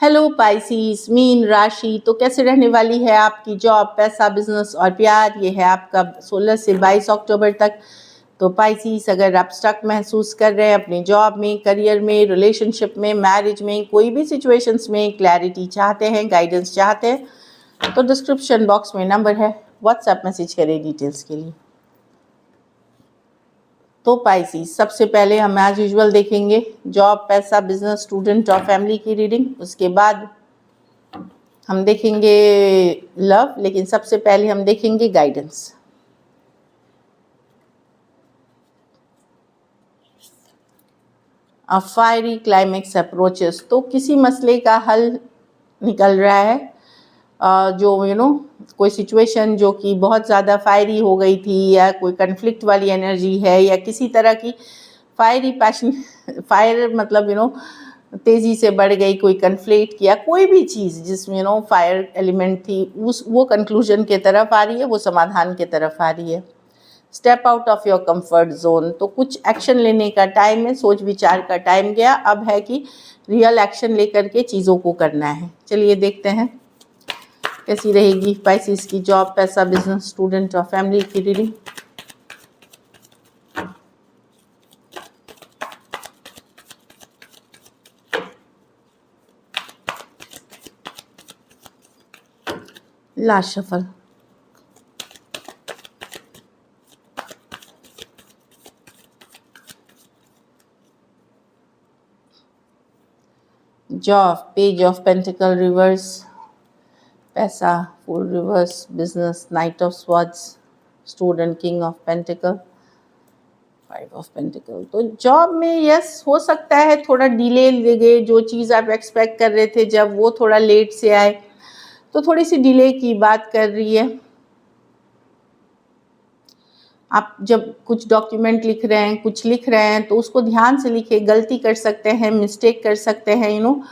Hello पाइसीस, mean राशि तो कैसे रहने वाली है आपकी जॉब, पैसा, बिजनेस और प्यार। ये है आपका 16 से 22 अक्टूबर तक। तो पाइसीस, अगर आप स्टक महसूस कर रहे हैं अपनी जॉब में, करियर में, रिलेशनशिप में, मैरिज में, कोई भी सिचुएशंस में क्लैरिटी चाहते हैं, गाइडेंस चाहते हैं, तो डिस्क्रिप्शन बॉक्स में नंबर है, व्हाट्सएप मैसेज करें डिटेल्स के लिए। तो पाइसीस, सबसे पहले हम एज यूजुअल देखेंगे जॉब, पैसा, बिजनेस, स्टूडेंट और फैमिली की रीडिंग। उसके बाद हम देखेंगे लव, लेकिन सबसे पहले हम देखेंगे गाइडेंस। फायरी क्लाइमेक्स अप्रोचेस, तो किसी मसले का हल निकल रहा है। जो कोई सिचुएशन जो कि बहुत ज़्यादा फायरी हो गई थी, या कोई कन्फ्लिक्ट वाली एनर्जी है, या किसी तरह की फायरी पैशन, फायर मतलब तेज़ी से बढ़ गई, कोई कन्फ्लिक्ट किया, कोई भी चीज़ जिसमें फायर एलिमेंट थी, वो कंक्लूजन की तरफ आ रही है, वो समाधान की तरफ आ रही है। Step out of your comfort zone, तो कुछ एक्शन लेने का टाइम है, सोच विचार का टाइम गया, अब है कि रियल एक्शन लेकर के चीज़ों को करना है। चलिए देखते हैं कैसी रहेगी पाइसिस की जॉब, पैसा, बिजनेस, स्टूडेंट और फैमिली की reading. Last shuffle. Job, page of pentacle reverse, पैसा fool reverse, business knight of swords, student king of pentacle, 5 of pentacle. तो जॉब में यस हो सकता है थोड़ा डिले लगे, जो चीज़ आप एक्सपेक्ट कर रहे थे जब वो थोड़ा लेट से आए, तो थोड़ी सी डिले की बात कर रही है। आप जब कुछ डॉक्यूमेंट लिख रहे हैं, कुछ लिख रहे हैं, तो उसको ध्यान से लिखिए, गलती कर सकते हैं, मिस्टेक कर सकते हैं,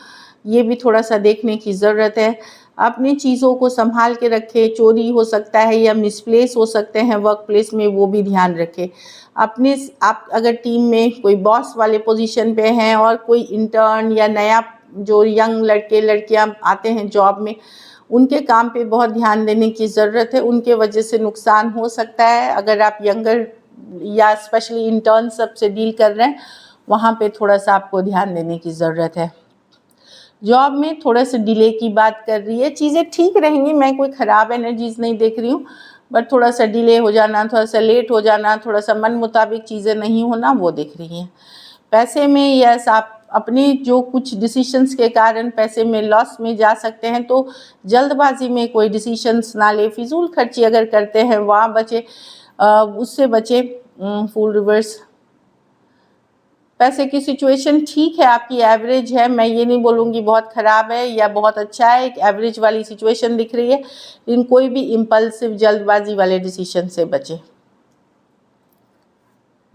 ये भी थोड़ा सा देखने की ज़रूरत है। अपनी चीज़ों को संभाल के रखें, चोरी हो सकता है या मिसप्लेस हो सकते हैं वर्क प्लेस में, वो भी ध्यान रखें। आप अगर टीम में कोई बॉस वाले पोजीशन पे हैं और कोई इंटर्न या नया जो यंग लड़के लड़कियां आते हैं जॉब में, उनके काम पे बहुत ध्यान देने की ज़रूरत है, उनके वजह से नुकसान हो सकता है। अगर आप यंगर या स्पेशली इंटर्न सब से डील कर रहे हैं, वहाँ पे थोड़ा सा आपको ध्यान देने की ज़रूरत है। जॉब में थोड़ा सा डिले की बात कर रही है, चीज़ें ठीक रहेंगी, मैं कोई ख़राब एनर्जीज नहीं देख रही हूँ, बट थोड़ा सा डिले हो जाना, थोड़ा सा लेट हो जाना, थोड़ा सा मन मुताबिक चीज़ें नहीं होना, वो दिख रही हैं। पैसे में यस, आप अपने जो कुछ डिसीशंस के कारण पैसे में लॉस में जा सकते हैं, तो जल्दबाजी में कोई डिसीशंस ना ले, फिजूल खर्ची अगर करते हैं वहाँ बचे, उससे बचे। फुल रिवर्स, पैसे की सिचुएशन ठीक है, आपकी एवरेज है, मैं ये नहीं बोलूँगी बहुत ख़राब है या बहुत अच्छा है, एक एवरेज वाली सिचुएशन दिख रही है, लेकिन कोई भी इम्पल्सिव जल्दबाजी वाले डिसीजन से बचे,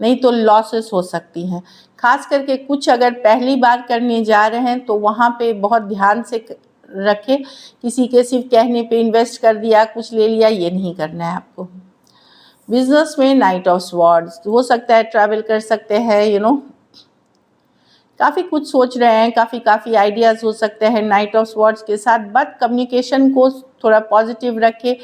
नहीं तो लॉसेस हो सकती हैं। खास करके कुछ अगर पहली बार करने जा रहे हैं तो वहाँ पे बहुत ध्यान से रखें, किसी के सिर्फ कहने पे इन्वेस्ट कर दिया, कुछ ले लिया, ये नहीं करना है आपको। बिजनेस में नाइट ऑफ स्वॉर्ड्स, हो सकता है ट्रैवल कर सकते हैं, काफ़ी कुछ सोच रहे हैं, काफ़ी आइडियाज़ हो सकते हैं नाइट ऑफ स्वॉर्ड्स के साथ, बट कम्युनिकेशन को थोड़ा पॉजिटिव रखें,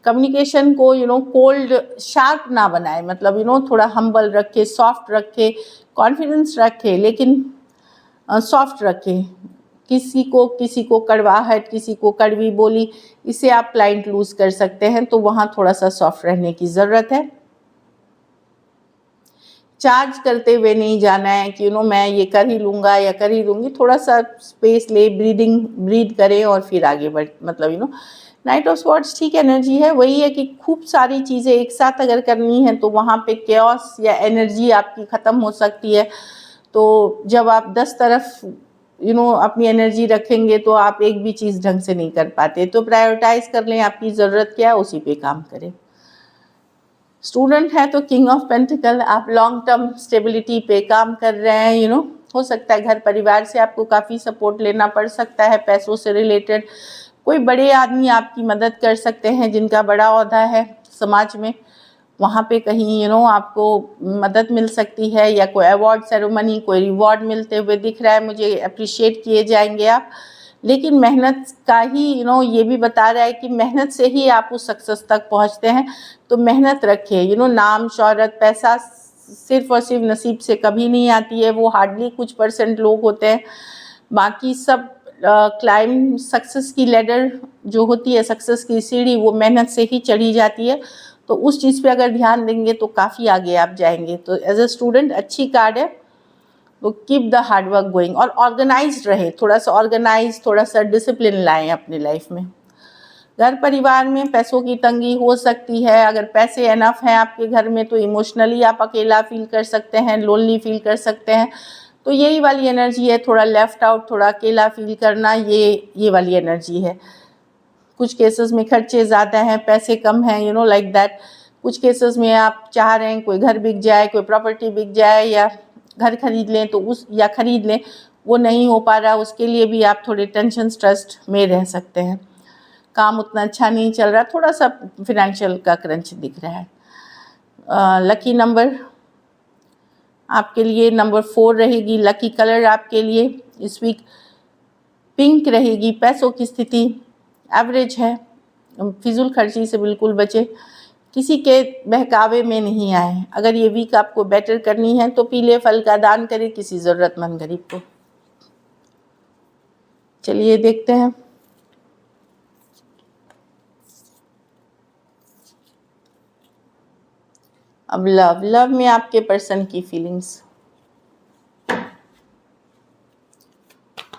कम्युनिकेशन को कोल्ड शार्प ना बनाए, मतलब थोड़ा हम्बल रखें, सॉफ्ट रखें, कॉन्फिडेंस रखें, लेकिन सॉफ्ट रखें। किसी को कड़वाहट, किसी को कड़वी बोली, इससे आप क्लाइंट लूज़ कर सकते हैं, तो वहाँ थोड़ा सा सॉफ्ट रहने की ज़रूरत है। चार्ज करते हुए नहीं जाना है कि मैं ये कर ही लूँगा या कर ही लूँगी, थोड़ा सा स्पेस ले, ब्रीद करें और फिर आगे बढ़, मतलब नाइट ऑफ स्वॉर्ड्स ठीक एनर्जी है, वही है कि खूब सारी चीज़ें एक साथ अगर करनी है तो वहाँ पे केओस या एनर्जी आपकी ख़त्म हो सकती है। तो जब आप 10 तरफ अपनी एनर्जी रखेंगे तो आप एक भी चीज़ ढंग से नहीं कर पाते, तो प्रायोरिटाइज कर लें, आपकी ज़रूरत क्या है उसी पे काम करें। स्टूडेंट है तो किंग ऑफ पेंटिकल, आप लॉन्ग टर्म स्टेबिलिटी पे काम कर रहे हैं, हो सकता है घर परिवार से आपको काफ़ी सपोर्ट लेना पड़ सकता है, पैसों से रिलेटेड कोई बड़े आदमी आपकी मदद कर सकते हैं जिनका बड़ा ओहदा है समाज में, वहाँ पे कहीं आपको मदद मिल सकती है, या कोई अवार्ड सेरेमनी, कोई रिवॉर्ड मिलते हुए दिख रहा है मुझे, अप्रिशिएट किए जाएंगे आप, लेकिन मेहनत का ही ये भी बता रहा है कि मेहनत से ही आप उस सक्सेस तक पहुंचते हैं। तो मेहनत रखिए। नाम, शोहरत, पैसा सिर्फ और सिर्फ नसीब से कभी नहीं आती है, वो हार्डली कुछ % लोग होते हैं। बाकी सब क्लाइम सक्सेस की लैडर जो होती है, सक्सेस की सीढ़ी, वो मेहनत से ही चढ़ी जाती है। तो उस चीज़ पे अगर ध्यान देंगे तो काफ़ी आगे आप जाएंगे। तो एज अ स्टूडेंट अच्छी कार्ड है, तो keep the hard work going और ऑर्गेनाइज्ड रहे, थोड़ा सा ऑर्गेनाइज, थोड़ा सा डिसिप्लिन लाएं अपनी लाइफ में। घर परिवार में पैसों की तंगी हो सकती है। अगर पैसे एनफ हैं आपके घर में तो इमोशनली आप अकेला फील कर सकते हैं, लोनली फील कर सकते हैं। तो यही वाली एनर्जी है, थोड़ा लेफ्ट आउट, थोड़ा अकेला फील करना, ये वाली एनर्जी है। कुछ केसेस में खर्चे ज़्यादा हैं, पैसे कम हैं, लाइक दैट। कुछ केसेस में आप चाह रहे हैं कोई घर बिक जाए, कोई प्रॉपर्टी बिक जाए, या घर खरीद लें तो खरीद लें, वो नहीं हो पा रहा, उसके लिए भी आप थोड़े टेंशन स्ट्रेस में रह सकते हैं। काम उतना अच्छा नहीं चल रहा, थोड़ा सा फिनेंशियल का क्रंच दिख रहा है। लकी नंबर आपके लिए नंबर 4 रहेगी। लकी कलर आपके लिए इस वीक पिंक रहेगी। पैसों की स्थिति एवरेज है। फिजूल खर्ची से बिल्कुल बचे, किसी के बहकावे में नहीं आए। अगर ये वीक आपको बेटर करनी है तो पीले फल का दान करें किसी ज़रूरतमंद गरीब को। चलिए देखते हैं। अब लव में आपके पर्सन की फीलिंग्स,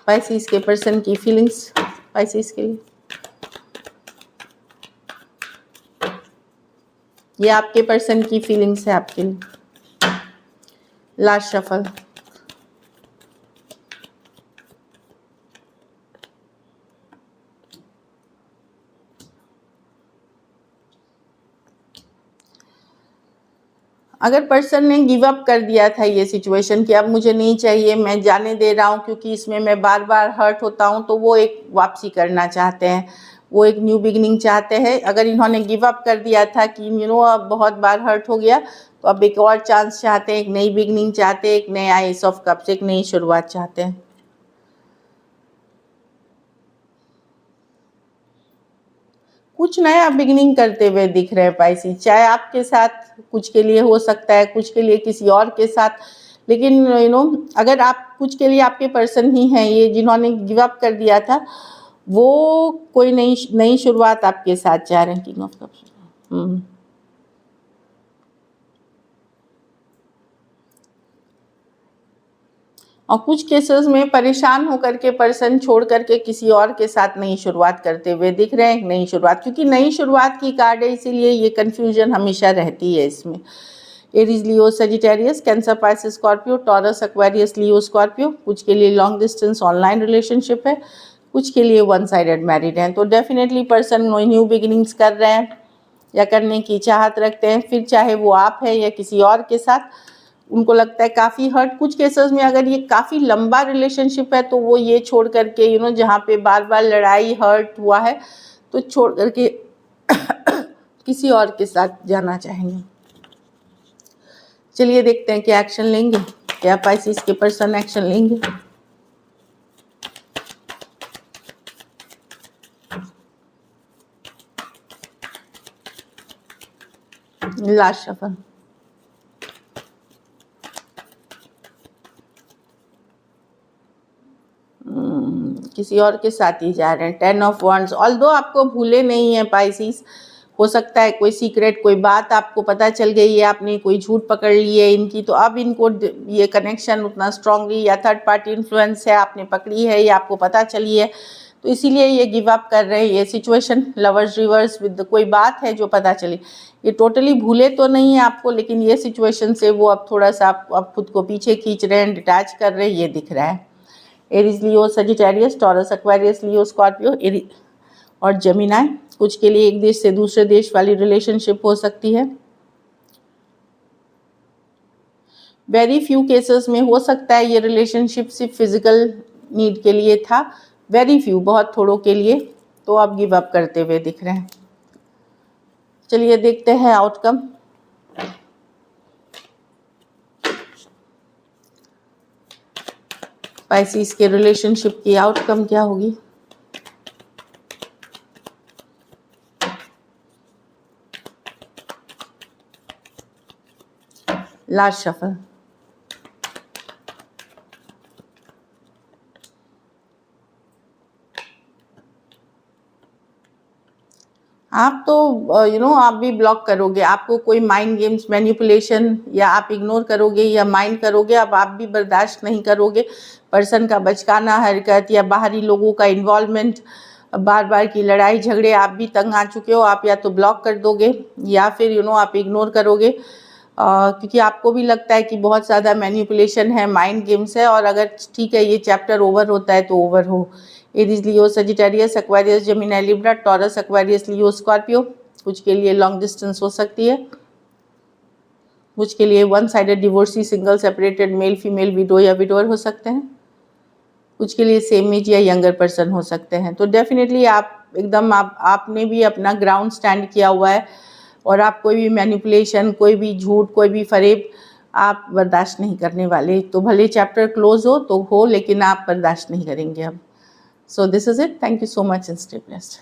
पाइसिस के पर्सन की फीलिंग्स पाइसिस के लिए। ये आपके पर्सन की फीलिंग्स है आपके लिए। Last shuffle. अगर पर्सन ने गिव अप कर दिया था ये सिचुएशन कि अब मुझे नहीं चाहिए, मैं जाने दे रहा हूँ क्योंकि इसमें मैं बार बार हर्ट होता हूँ, तो वो एक वापसी करना चाहते हैं, वो एक न्यू बिगिनिंग चाहते हैं। अगर इन्होंने गिव अप कर दिया था कि अब बहुत बार हर्ट हो गया, तो अब एक और चांस चाहते हैं, एक नई बिगिनिंग चाहते हैं, एक नया एस ऑफ कप्स, एक नई शुरुआत चाहते हैं। कुछ नया बिगिनिंग करते हुए दिख रहे हैं पाइसी, चाहे आपके साथ कुछ के लिए हो सकता है, कुछ के लिए किसी और के साथ। लेकिन अगर आप कुछ के लिए आपके पर्सन ही हैं ये जिन्होंने गिव अप कर दिया था, वो कोई नई शुरुआत आपके साथ चाह रहे हैं। King of cups. और कुछ केसेस में परेशान होकर के पर्सन छोड़ करके किसी और के साथ नई शुरुआत करते हुए दिख रहे हैं। नई शुरुआत, क्योंकि नई शुरुआत की कार्ड है, इसीलिए ये कन्फ्यूजन हमेशा रहती है इसमें। Aries, Leo, Sagittarius, Cancer, Pisces, Scorpio, Taurus, Aquarius, Leo, Scorpio. कुछ के लिए लॉन्ग डिस्टेंस ऑनलाइन रिलेशनशिप है, कुछ के लिए वन साइडेड मैरिड हैं। तो डेफिनेटली पर्सन न्यू बिगिनिंग्स कर रहे हैं या करने की चाहत रखते हैं, फिर चाहे वो आप है या किसी और के साथ। उनको लगता है काफ़ी हर्ट। कुछ केसेस में अगर ये काफ़ी लंबा रिलेशनशिप है तो वो ये छोड़ करके जहाँ पे बार बार लड़ाई हर्ट हुआ है तो छोड़ करके किसी और के साथ जाना चाहेंगे। चलिए देखते हैं क्या एक्शन लेंगे, क्या पाइसिस के पर्सन एक्शन लेंगे। Last shuffle. किसी और के साथ ही जा रहे हैं। 10 ऑफ वॉन्ड्स। ऑल्दो आपको भूले नहीं है पाइसिस, हो सकता है कोई सीक्रेट, कोई बात आपको पता चल गई है, आपने कोई झूठ पकड़ ली है इनकी, तो अब इनको ये कनेक्शन उतना स्ट्रांगली या थर्ड पार्टी इन्फ्लुएंस है आपने पकड़ी है या आपको पता चली है, तो इसीलिए ये गिव अप कर रहे हैं। ये सिचुएशन लवर्स रिवर्स विद कोई बात है जो पता चली, ये टोटली भूले तो नहीं है आपको, लेकिन ये सिचुएशन से वो अब थोड़ा सा अब खुद को पीछे खींच रहे हैं, डिटैच कर रहे हैं, ये दिख रहा है। Aries, Leo, Sagittarius, taurus, Aquarius, Leo, Scorpio और जेमिनी। कुछ के लिए एक देश से दूसरे देश वाली रिलेशनशिप हो सकती है। वेरी फ्यू केसेस में हो सकता है ये रिलेशनशिप सिर्फ फिजिकल नीड के लिए था, वेरी फ्यू, बहुत थोड़ों के लिए, तो आप गिव अप करते हुए दिख रहे हैं। चलिए देखते हैं आउटकम। पाइसिस के रिलेशनशिप की आउटकम क्या होगी। Last shuffle. आप तो आप भी ब्लॉक करोगे, आपको कोई माइंड गेम्स मैनिपुलेशन या आप इग्नोर करोगे या माइंड करोगे, अब आप भी बर्दाश्त नहीं करोगे। पर्सन का बचकाना हरकत या बाहरी लोगों का इन्वॉल्वमेंट, बार बार की लड़ाई झगड़े, आप भी तंग आ चुके हो। आप या तो ब्लॉक कर दोगे या फिर आप इग्नोर करोगे, क्योंकि आपको भी लगता है कि बहुत ज़्यादा मैनिपुलेशन है, माइंड गेम्स है। और अगर ठीक है ये चैप्टर ओवर होता है तो ओवर हो। Aries, Leo, Sagittarius, Aquarius, Gemini, Libra, Taurus, Aquarius, Leo, Scorpio. कुछ के लिए लॉन्ग डिस्टेंस हो सकती है, कुछ के लिए one sided divorcee, single, separated, male female, window या विडोअर हो सकते हैं, कुछ के लिए सेम एज या यंगर पर्सन हो सकते हैं। तो डेफिनेटली आप एकदम आपने भी अपना ग्राउंड स्टैंड किया हुआ है और आप कोई भी मैनिपुलेशन, कोई भी झूठ, कोई भी फरेब आप बर्दाश्त नहीं करने वाले। तो भले चैप्टर क्लोज हो तो हो, लेकिन आप बर्दाश्त नहीं करेंगे अब। So this is it. Thank you so much and stay blessed.